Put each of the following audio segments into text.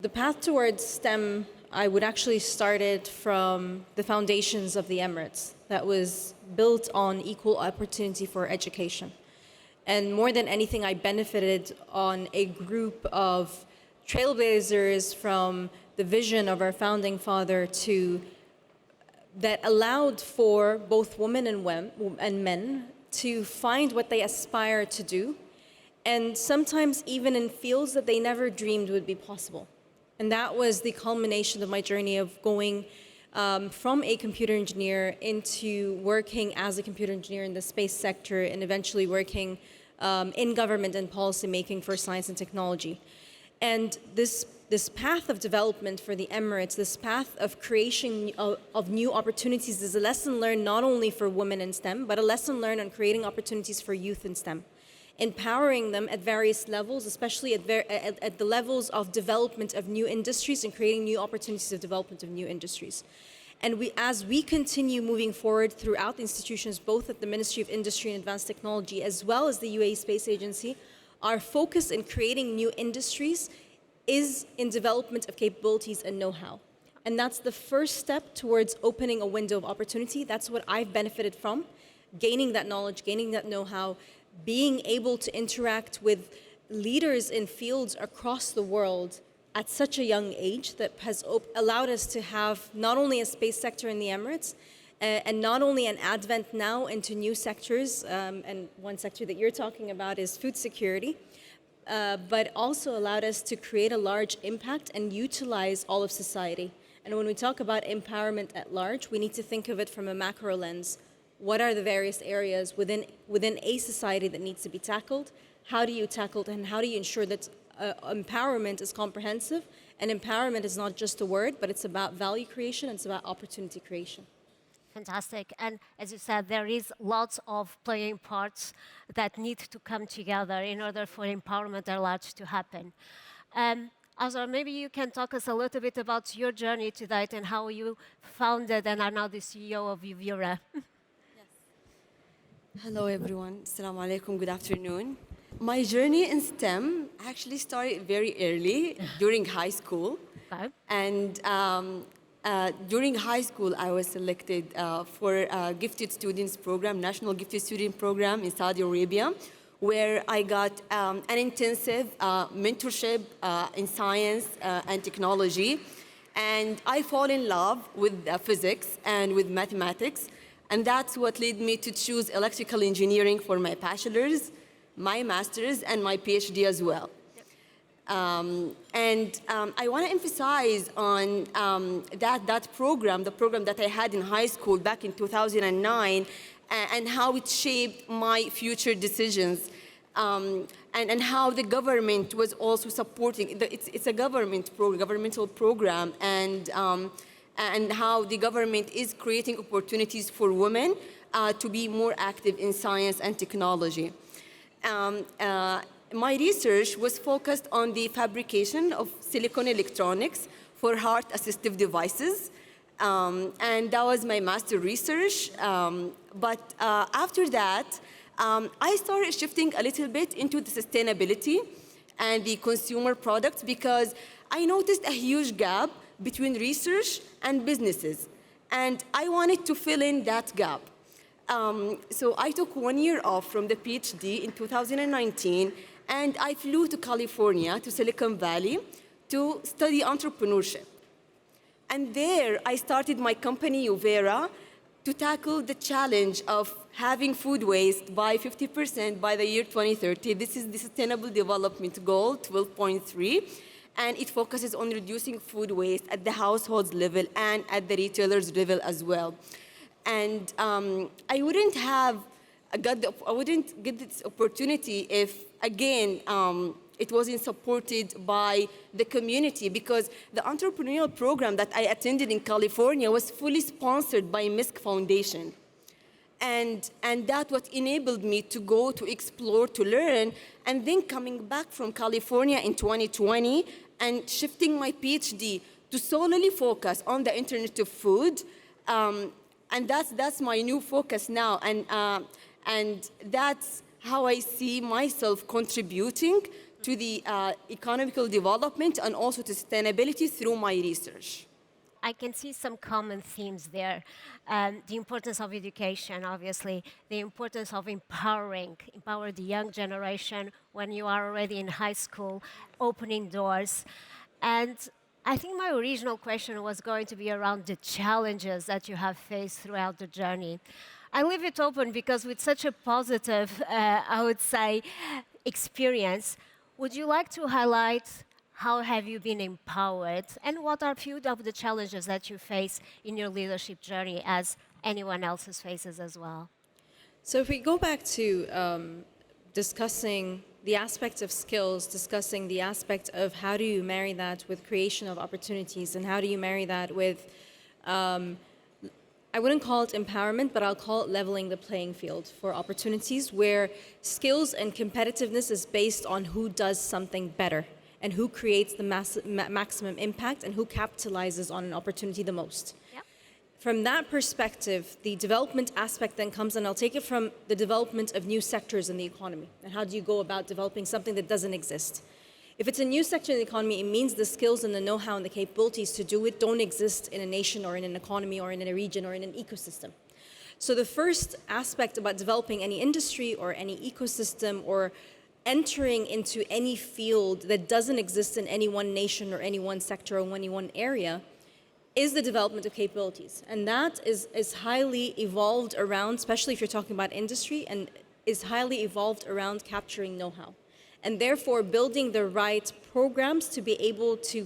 The path towards STEM, I would actually start it from the foundations of the Emirates that was built on equal opportunity for education. And more than anything, I benefited on a group of trailblazers from the vision of our founding father that allowed for both women and men to find what they aspire to do, and sometimes even in fields that they never dreamed would be possible. And that was the culmination of my journey of going from a computer engineer into working as a computer engineer in the space sector and eventually working in government and policy making for science and technology. And this path of development for the Emirates, this path of creation of new opportunities is a lesson learned not only for women in STEM, but a lesson learned on creating opportunities for youth in STEM, empowering them at various levels, especially at the levels of development of new industries and creating new opportunities of development of new industries. And as we continue moving forward throughout the institutions, both at the Ministry of Industry and Advanced Technology, as well as the UAE Space Agency, our focus in creating new industries is in development of capabilities and know-how. And that's the first step towards opening a window of opportunity. That's what I've benefited from, gaining that knowledge, gaining that know-how, being able to interact with leaders in fields across the world at such a young age that has allowed us to have not only a space sector in the Emirates, and not only an advent now into new sectors, and one sector that you're talking about is food security, but also allowed us to create a large impact and utilize all of society. And when we talk about empowerment at large, we need to think of it from a macro lens. What are the various areas within a society that needs to be tackled? How do you tackle it, and how do you ensure that empowerment is comprehensive? And empowerment is not just a word, but it's about value creation, and it's about opportunity creation. Fantastic. And as you said, there is lots of playing parts that need to come together in order for empowerment at large to happen. Azra, maybe you can talk us a little bit about your journey to date and how you founded and are now the CEO of Uvira. Hello everyone, Assalamu alaikum, good afternoon. My journey in STEM actually started very early during high school. Okay. And during high school, I was selected for a Gifted Students Program, National Gifted Student Program in Saudi Arabia, where I got an intensive mentorship in science and technology. And I fall in love with physics and with mathematics. And that's what led me to choose electrical engineering for my bachelor's, my master's, and my PhD as well. I want to emphasize on that program, the program that I had in high school back in 2009, and how it shaped my future decisions, and how the government was also supporting. It's a governmental program, and how the government is creating opportunities for women to be more active in science and technology. My research was focused on the fabrication of silicon electronics for heart assistive devices. And that was my master research. But after that, I started shifting a little bit into the sustainability and the consumer products because I noticed a huge gap between research and businesses. And I wanted to fill in that gap. So I took 1 year off from the PhD in 2019, and I flew to California, to Silicon Valley, to study entrepreneurship. And there I started my company, Uvira, to tackle the challenge of having food waste by 50% by the year 2030. This is the Sustainable Development Goal 12.3. And it focuses on reducing food waste at the households level and at the retailers level as well. And I wouldn't get this opportunity if, again, it wasn't supported by the community, because the entrepreneurial program that I attended in California was fully sponsored by MISC Foundation. And that's what enabled me to go to explore, to learn, and then coming back from California in 2020 and shifting my PhD to solely focus on the Internet of Food. And that's my new focus now. And that's how I see myself contributing to the economical development and also to sustainability through my research. I can see some common themes there. The importance of education, obviously, the importance of empower the young generation when you are already in high school, opening doors. And I think my original question was going to be around the challenges that you have faced throughout the journey. I leave it open because with such a positive, I would say, experience, would you like to highlight how have you been empowered and what are a few of the challenges that you face in your leadership journey as anyone else's faces as well? So if we go back to discussing the aspect of skills, discussing the aspect of how do you marry that with creation of opportunities and how do you marry that with, I wouldn't call it empowerment, but I'll call it leveling the playing field for opportunities where skills and competitiveness is based on who does something better and who creates the maximum impact and who capitalizes on an opportunity the most. Yep. From that perspective, the development aspect then comes, and I'll take it from the development of new sectors in the economy. And how do you go about developing something that doesn't exist? If it's a new sector in the economy, it means the skills and the know-how and the capabilities to do it don't exist in a nation or in an economy or in a region or in an ecosystem. So the first aspect about developing any industry or any ecosystem or entering into any field that doesn't exist in any one nation or any one sector or any one area is the development of capabilities. And that is highly evolved around, especially if you're talking about industry, and is highly evolved around capturing know-how. And therefore building the right programs to be able to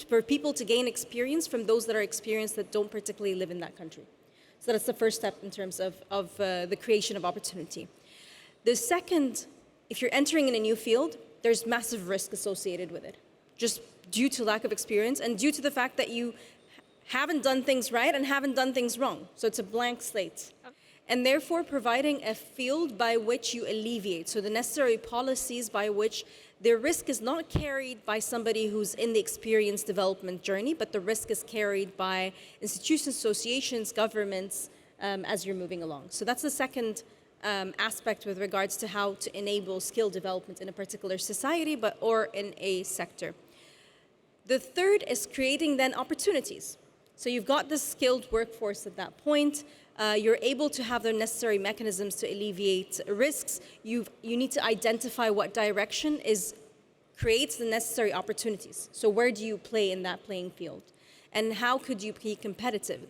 for people to gain experience from those that are experienced that don't particularly live in that country. So that's the first step in terms of the creation of opportunity. The second, if you're entering in a new field, there's massive risk associated with it, just due to lack of experience and due to the fact that you haven't done things right and haven't done things wrong. So it's a blank slate. And therefore providing a field by which you alleviate, so the necessary policies by which the risk is not carried by somebody who's in the experience development journey, but the risk is carried by institutions, associations, governments, as you're moving along. So that's the second aspect with regards to how to enable skill development in a particular society or in a sector. The third is creating then opportunities. So you've got the skilled workforce at that point. You're able to have the necessary mechanisms to alleviate risks. You need to identify what direction creates the necessary opportunities. So where do you play in that playing field? And how could you be competitive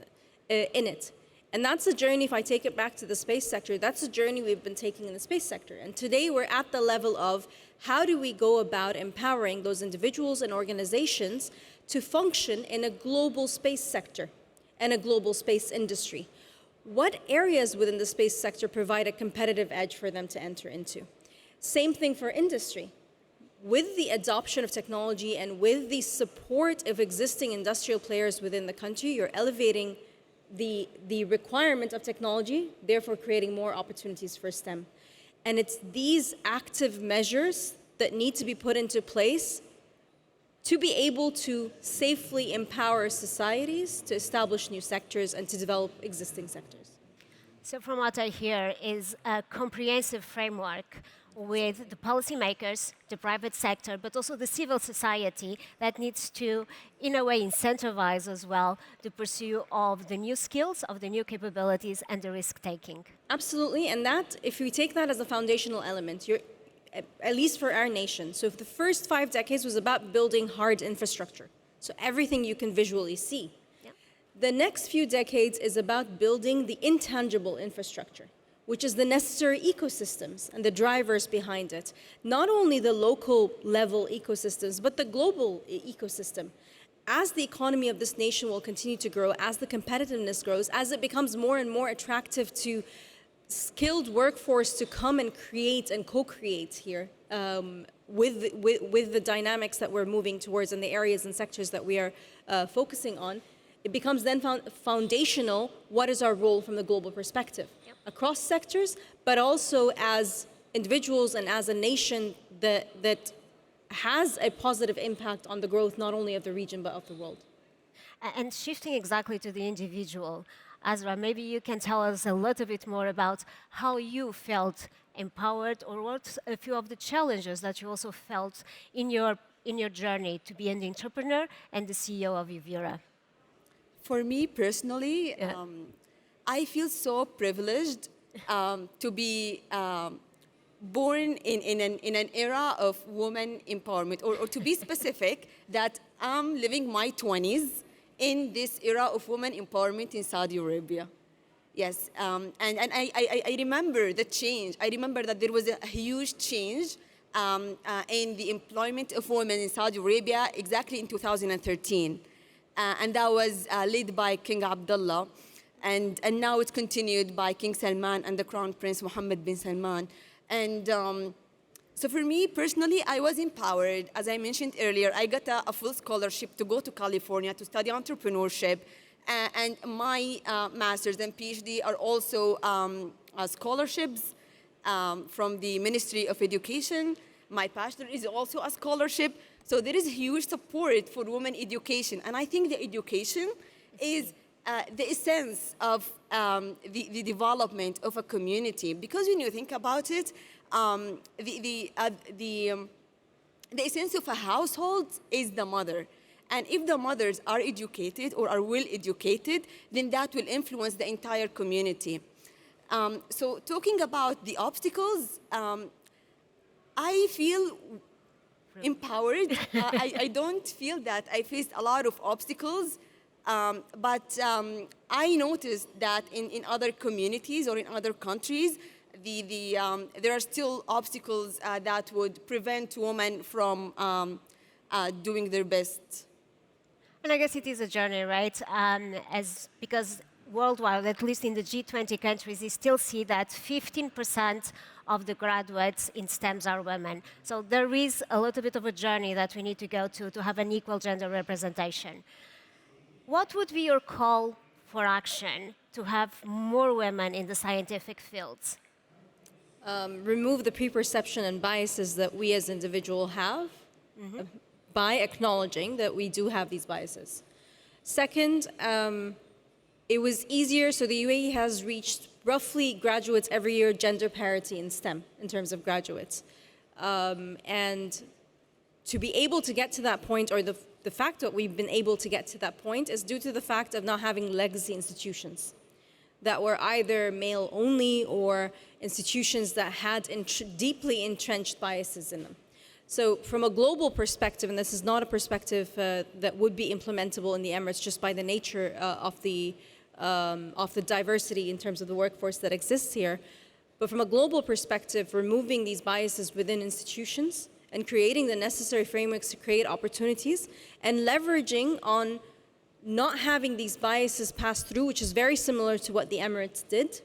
in it? And that's a journey, if I take it back to the space sector, that's a journey we've been taking in the space sector. And today we're at the level of how do we go about empowering those individuals and organizations to function in a global space sector and a global space industry. What areas within the space sector provide a competitive edge for them to enter into? Same thing for industry. With the adoption of technology and with the support of existing industrial players within the country, you're elevating the requirement of technology, therefore creating more opportunities for STEM. And it's these active measures that need to be put into place to be able to safely empower societies to establish new sectors and to develop existing sectors. So from what I hear is a comprehensive framework with the policymakers, the private sector, but also the civil society that needs to, in a way, incentivize as well the pursuit of the new skills, of the new capabilities, and the risk-taking. Absolutely, and that, if we take that as a foundational element, at least for our nation, so if the first 5 decades was about building hard infrastructure, so everything you can visually see, the next few decades is about building the intangible infrastructure, which is the necessary ecosystems and the drivers behind it. Not only the local level ecosystems, but the global ecosystem. As the economy of this nation will continue to grow, as the competitiveness grows, as it becomes more and more attractive to skilled workforce to come and create and co-create here with the dynamics that we're moving towards in the areas and sectors that we are focusing on, it becomes then foundational, what is our role from the global perspective? Across sectors, but also as individuals and as a nation that has a positive impact on the growth not only of the region but of the world. And shifting exactly to the individual, Azra, maybe you can tell us a little bit more about how you felt empowered, or what a few of the challenges that you also felt in your journey to be an entrepreneur and the CEO of Uvira. For me personally, Yeah. I feel so privileged to be born in an era of women empowerment, or to be specific, that I'm living my 20s in this era of women empowerment in Saudi Arabia. Yes, and I remember the change. I remember that there was a huge change in the employment of women in Saudi Arabia exactly in 2013. And that was led by King Abdullah. And now it's continued by King Salman and the Crown Prince Mohammed bin Salman. And so for me personally, I was empowered. As I mentioned earlier, I got a full scholarship to go to California to study entrepreneurship. And my master's and PhD are also scholarships from the Ministry of Education. My bachelor is also a scholarship. So there is huge support for women education. And I think the education is the essence of the development of a community. Because when you think about it, the essence of a household is the mother. And if the mothers are educated or are well educated, then that will influence the entire community. So talking about the obstacles, I feel empowered. I don't feel that I faced a lot of obstacles, but I noticed that in other communities or in other countries, there are still obstacles that would prevent women from doing their best. And I guess it is a journey, right? Because worldwide, at least in the G20 countries, you still see that 15% of the graduates in STEMs are women. So there is a little bit of a journey that we need to go to have an equal gender representation. What would be your call for action to have more women in the scientific fields? Remove the preperception and biases that we as individuals have by acknowledging that we do have these biases. Second, it was easier, so the UAE has reached roughly graduates every year gender parity in STEM in terms of graduates. And to be able to get to that point, or the fact that we've been able to get to that point, is due to the fact of not having legacy institutions that were either male only or institutions that had deeply entrenched biases in them. So from a global perspective, and this is not a perspective that would be implementable in the Emirates just by the nature of the diversity in terms of the workforce that exists here, but from a global perspective, removing these biases within institutions and creating the necessary frameworks to create opportunities and leveraging on not having these biases pass through, which is very similar to what the Emirates did,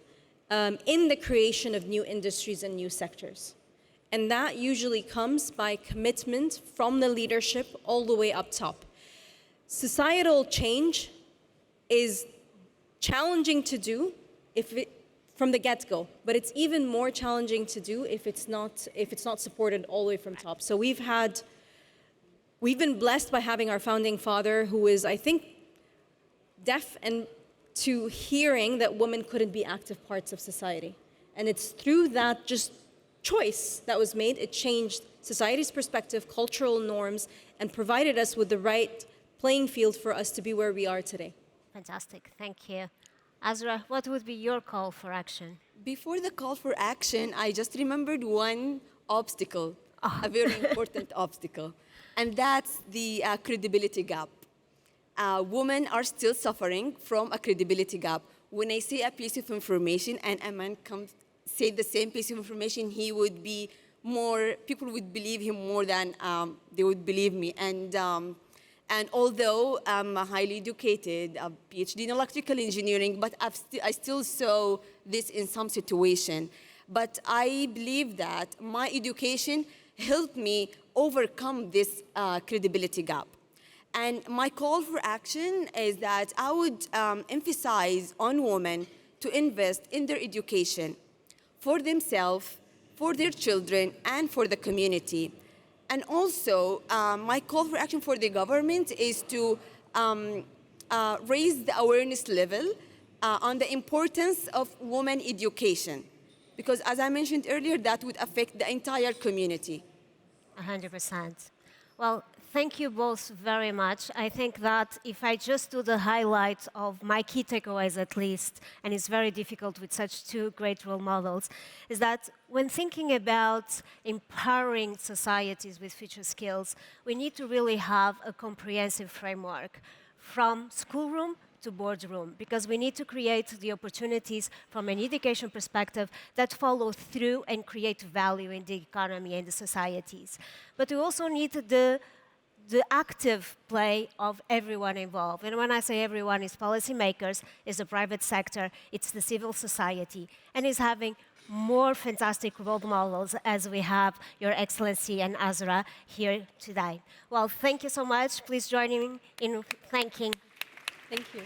in the creation of new industries and new sectors. And that usually comes by commitment from the leadership all the way up top. Societal change is challenging to do from the get-go, but it's even more challenging to do if it's not supported all the way from top. So we've been blessed by having our founding father, who is, I think, deaf and to hearing that women couldn't be active parts of society. And it's through that just choice that was made, it changed society's perspective, cultural norms, and provided us with the right playing field for us to be where we are today. Fantastic, thank you. Azra, what would be your call for action? Before the call for action, I just remembered one obstacle, a very important obstacle, and that's the credibility gap. Women are still suffering from a credibility gap. When I say a piece of information and a man comes say the same piece of information, people would believe him more than they would believe me. And although I'm highly educated, a PhD in electrical engineering, but I still saw this in some situation. But I believe that my education helped me overcome this credibility gap. And my call for action is that I would emphasize on women to invest in their education for themselves, for their children, and for the community. And also, my call for action for the government is to raise the awareness level on the importance of women education. Because as I mentioned earlier, that would affect the entire community. 100%. Well, thank you both very much. I think that if I just do the highlights of my key takeaways at least, and it's very difficult with such two great role models, is that when thinking about empowering societies with future skills, we need to really have a comprehensive framework from schoolroom to boardroom, because we need to create the opportunities from an education perspective that follow through and create value in the economy and the societies. But we also need the active play of everyone involved. And when I say everyone, it's policymakers, it's the private sector, it's the civil society, and it's having more fantastic role models as we have Your Excellency and Azra here today. Well, thank you so much. Please join me in thanking. Thank you.